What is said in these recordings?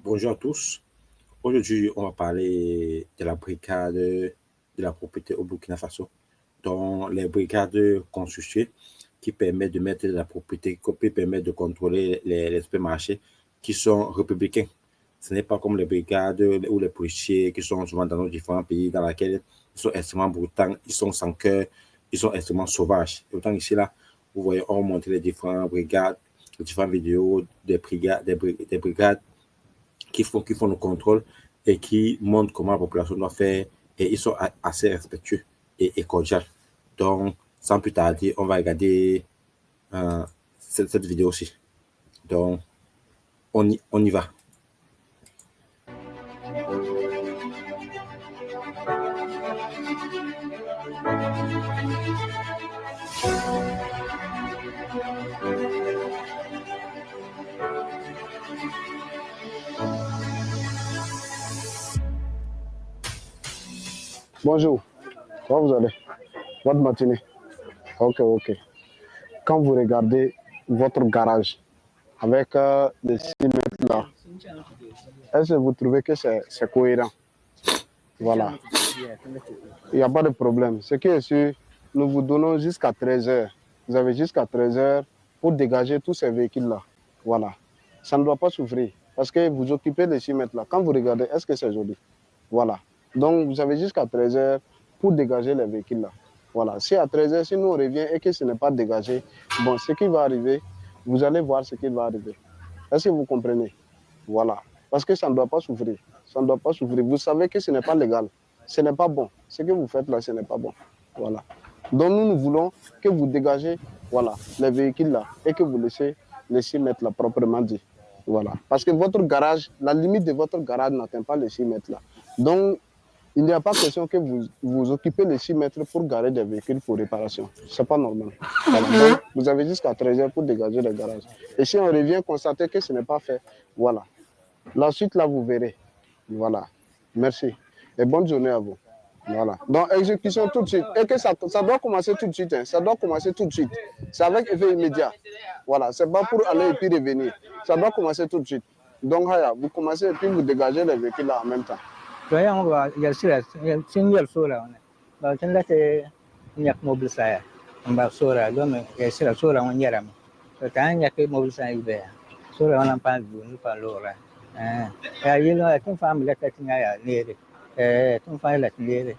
Bonjour à tous. Aujourd'hui, on va parler de la brigade de la propriété au Burkina Faso, dont les brigades constituées qui permettent de mettre la propriété, qui permettent de contrôler les supermarchés qui sont républicains. Ce n'est pas comme les brigades ou les policiers qui sont souvent dans nos différents pays dans lesquels ils sont extrêmement brutaux, ils sont sans cœur, ils sont extrêmement sauvages. Et autant ici, là, vous voyez, on montre les différentes brigades, les différentes vidéos des brigades qui font le contrôle et qui montrent comment la population doit faire. Et ils sont assez respectueux et cordiaux. Donc, sans plus tarder, on va regarder cette vidéo aussi. Donc, on y va. Bonjour, comment vous allez? Bonne matinée. Ok. Quand vous regardez votre garage avec les 6 mètres là, est-ce que vous trouvez que c'est cohérent? Voilà. Il n'y a pas de problème. Ce qui est sûr, nous vous donnons jusqu'à 13h. Vous avez jusqu'à 13h pour dégager tous ces véhicules-là. Voilà. Ça ne doit pas souffrir parce que vous occupez les 6 mètres là. Quand vous regardez, est-ce que c'est joli? Voilà. Donc, vous avez jusqu'à 13h pour dégager les véhicules là. Voilà. Si à 13h, si nous on revient et que ce n'est pas dégagé, bon, ce qui va arriver, vous allez voir ce qui va arriver. Est-ce que vous comprenez? Voilà. Parce que ça ne doit pas souffrir. Ça ne doit pas souffrir. Vous savez que ce n'est pas légal. Ce n'est pas bon. Ce que vous faites là, ce n'est pas bon. Voilà. Donc, nous voulons que vous dégagez, voilà, les véhicules là et que vous les 6 mètres là proprement dit. Voilà. Parce que votre garage, la limite de votre garage n'atteint pas les 6 mètres là. Donc, il n'y a pas question que vous occupez les 6 mètres pour garer des véhicules pour réparation. Ce n'est pas normal. Voilà. Donc, vous avez jusqu'à 13h pour dégager le garage. Et si on revient constater que ce n'est pas fait, voilà. La suite, là, vous verrez. Voilà. Merci. Et bonne journée à vous. Voilà. Donc, exécution tout de suite. Et que ça doit commencer tout de suite. Hein. Ça doit commencer tout de suite. C'est avec effet immédiat. Voilà. Ce n'est pas pour aller et puis revenir. Ça doit commencer tout de suite. Donc, vous commencez et puis vous dégagez les véhicules là en même temps. Il y a sur la single solar. Bah, tu l'as nyak mobile saya. On va solar. Donc, il y a sur la solar on y a ram. Tu as nyak mobile saya ibe. Solar on a pas vu, nous pas l'ora. Il y a une femme qui est née. Une femme qui est née.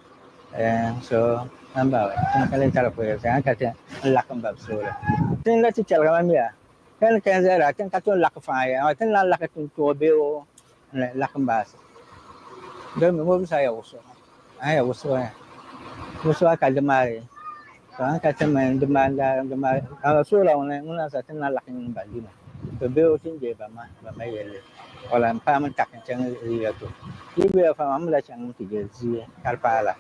So, on va. On va aller à la police. On va aller à la cambab solar. Tu l'as dit à la mamia. Quand 15 heures, tu as la fire. Tu as la tobe la cambas. Donc, moi, saya usul. Ayah usul. Usul akal demari. Kalau kata main demar. Usul lah orang satu nak lakukan bagi mana. Bebel tinggi bama yele. Kalau empat mentak macam dia tu. Ibu apa mamla macam tiga zia kalpala.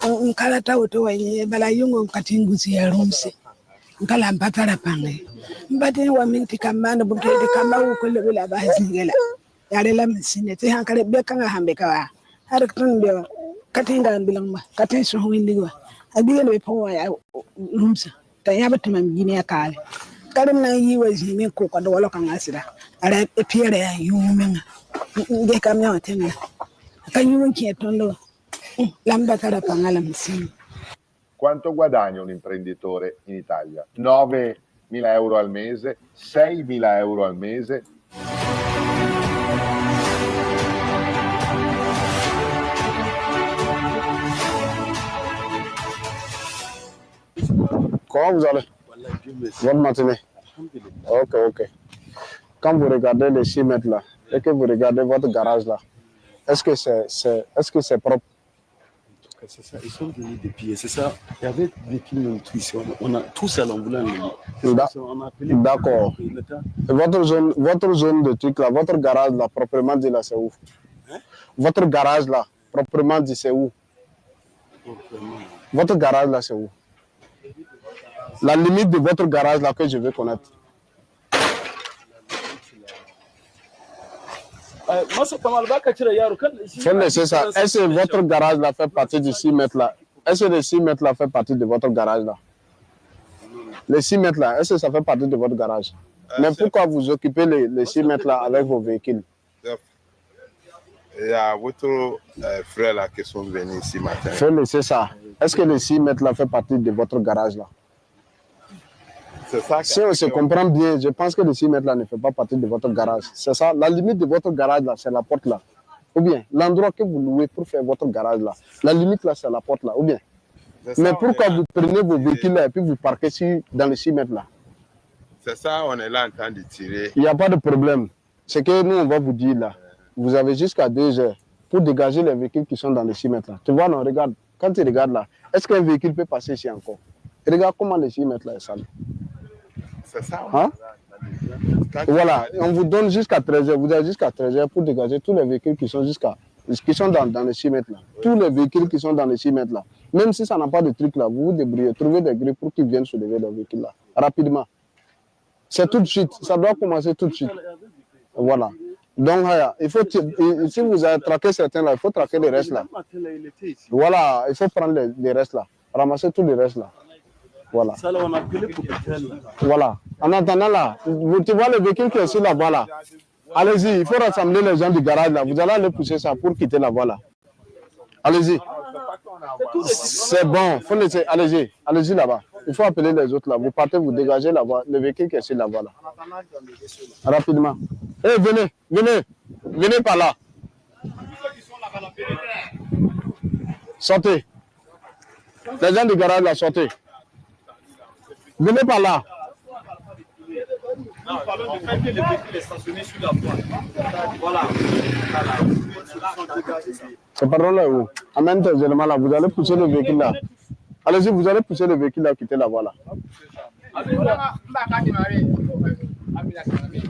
Nkala tawo to wanye bala yungo katinguzi ya rumsi. Nkala mpatala pange. Mbate wa minti kamana bukede kama ukole bila bazi ngela. Yare la misine te hankale beka nga hambe kawa. Har tun be katinga bilang ma katin so windi wa. Abiga ne po ya rumsa. Ta ya batuma mjini ya kale. Kale na yi wa jimi ko kwa do kan asira. Ara epiere ya yumenga. Nge kamya watenga. Kanyuki etondo. Quanto guadagna un imprenditore in Italia? 9.000 euro al mese? 6.000 euro al mese? Comment vous allez? Bonne matinée. Ok. Quand vous regardez les 6 mètres là et que vous regardez votre garage là, est-ce que c'est propre? C'est ça, ils sont venus des pieds, c'est ça. Il y avait des véhicules nutrition. On a tout ça, on voulait enlever. D'accord. Votre zone de truc là, votre garage là, proprement dit là, c'est où? Hein? Votre garage là, proprement dit, c'est où? Votre garage là, c'est où? La limite de votre garage là que je veux connaître. C'est ça. Est-ce que votre garage là fait partie du 6 mètres là? Est-ce que les 6 mètres là fait partie de votre garage là? Les 6 mètres là, est-ce que ça fait partie de votre garage? Mais pourquoi vous occupez les 6 mètres là avec vos véhicules? Il y a votre frère là qui sont venus ici matin. Fais-le, c'est ça. Est-ce que les 6 mètres là fait partie de votre garage là? C'est ça. Si on se comprend bien, je pense que les 6 mètres là ne fait pas partie de votre garage. C'est ça. La limite de votre garage là, c'est la porte là. Ou bien, l'endroit que vous louez pour faire votre garage là. La limite là, c'est la porte là. Ou bien. Mais pourquoi vous prenez vos véhicules là et puis vous parquez dans les 6 mètres là? C'est ça, on est là en train de tirer. Il n'y a pas de problème. C'est que nous, on va vous dire là. Vous avez jusqu'à 2 heures pour dégager les véhicules qui sont dans les 6 mètres là. Tu vois, non, regarde. Quand tu regardes là, est-ce qu'un véhicule peut passer ici encore? Regarde comment les 6 mètres là est sale. C'est ça. Hein? Voilà, on vous donne jusqu'à 13 heures. Vous avez jusqu'à 13 heures pour dégager tous les véhicules qui sont dans les 6 mètres là. Tous les véhicules qui sont dans les 6 mètres là. Même si ça n'a pas de truc là, vous vous débrouillez. Trouvez des grilles pour qu'ils viennent soulever les véhicules là. Rapidement. C'est tout de suite. Ça doit commencer tout de suite. Voilà. Donc, il faut, si vous avez traqué certains là, il faut traquer les restes là. Voilà, il faut prendre les restes là. Ramasser tous les restes là. Voilà. Voilà. En attendant là, tu vois le véhicule qui est sur la voie là. Allez-y, il faut rassembler les gens du garage là. Vous allez aller pousser ça pour quitter la voie là. Allez-y. C'est bon. Faut laisser. Allez-y. Allez-y là-bas. Il faut appeler les autres là. Vous partez, vous dégagez la voie, le véhicule qui est sur la voie là. Rapidement. Eh, venez, venez. Venez par là. Sortez. Les gens du garage là, sortez. Venez par là. Non, parlons du fait que le véhicule est stationné sur la voie. Voilà. C'est par là où? Amène tes éléments là. Vous allez pousser le véhicule là. Allez-y, vous allez pousser le véhicule là, quitter la voie là.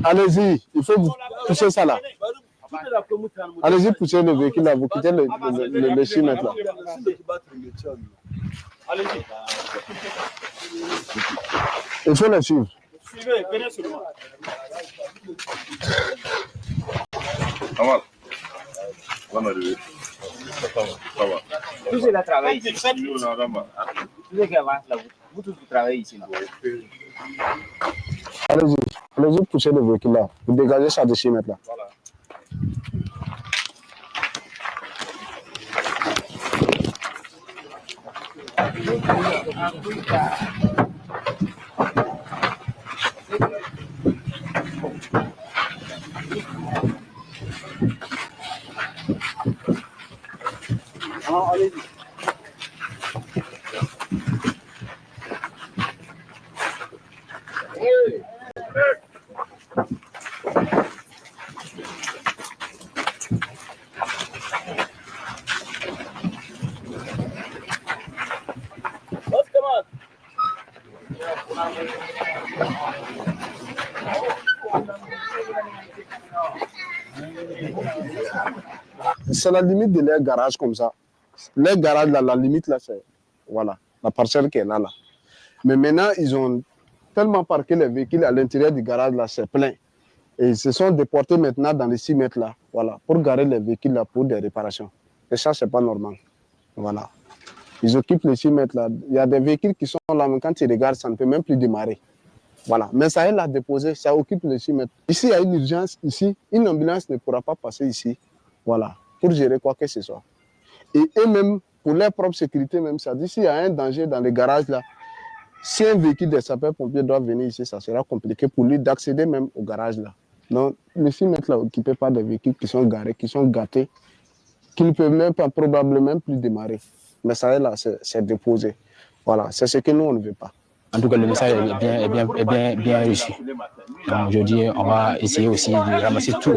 Allez-y, il faut pousser ça là. Allez-y, poussez le véhicule là, vous quittez le 6 mètres là. Allez-y. Il faut les suivre. Suivez, venez seulement. On va arriver. Ça va. Tous ceux qui travaillent ici. Tous ceux qui avancent là, vous tous vous travaillez ici. Allez-y, allez-y, poussez le véhicule là. Vous dégagez ça de 6 mètres là. Voilà. Allez-y. C'est la limite de leur garage comme ça. Leur garage, là, la limite, là, c'est voilà, la parcelle qui est là, là. Mais maintenant, ils ont tellement parqué les véhicules à l'intérieur du garage, là, c'est plein. Et ils se sont déportés maintenant dans les 6 mètres, là, voilà, pour garer les véhicules, là, pour des réparations. Et ça, c'est pas normal. Voilà. Ils occupent les 6 mètres, là. Il y a des véhicules qui sont là, mais quand ils regardent, ça ne peut même plus démarrer. Voilà. Mais ça, elle l'a déposé, ça occupe les 6 mètres. Ici, il y a une urgence, ici, une ambulance ne pourra pas passer ici. Voilà. Pour gérer quoi que ce soit. Et eux-mêmes, pour leur propre sécurité, même ça dit, s'il y a un danger dans les garages là, si un véhicule des sapeurs-pompiers doit venir ici, ça sera compliqué pour lui d'accéder même au garage là. Donc, les 6 mètres là occupés par des véhicules qui sont garés, qui sont gâtés, qui ne peuvent même pas, probablement plus démarrer. Mais ça là, c'est déposé. Voilà, c'est ce que nous, on ne veut pas. En tout cas, le message est bien reçu. Donc, aujourd'hui, on va essayer aussi de ramasser tout.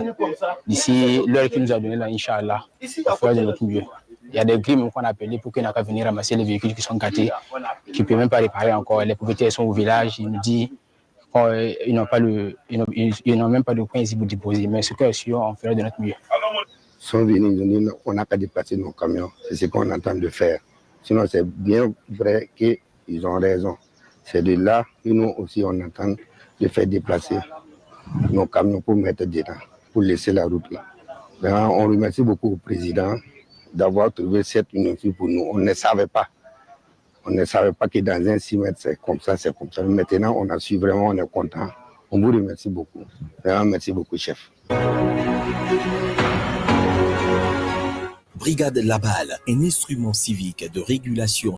D'ici l'heure qu'il nous a donnée, là, Inch'Allah, on fera de notre mieux. Il y a des grilles qu'on a appelées pour qu'on n'a qu'à venir ramasser les véhicules qui sont gâtés, qui ne peuvent même pas réparer encore. Les propriétaires sont au village, ils nous disent qu'ils n'ont même pas de coin ici pour déposer. Mais ce que sûr, on fera de notre mieux. Ils sont venus, ils ont dit on n'a qu'à déplacer nos camions. C'est ce qu'on entend de faire. Sinon, c'est bien vrai qu'ils ont raison. C'est de là que nous aussi, on entend de faire déplacer nos camions pour mettre dedans, pour laisser la route là. Maintenant, on remercie beaucoup au président d'avoir trouvé cette initiative pour nous. On ne savait pas. On ne savait pas que dans un 6 mètres, c'est comme ça, c'est comme ça. Maintenant, on a su vraiment, on est content. On vous remercie beaucoup. Vraiment, merci beaucoup, chef. Brigade Laballe, un instrument civique de régulation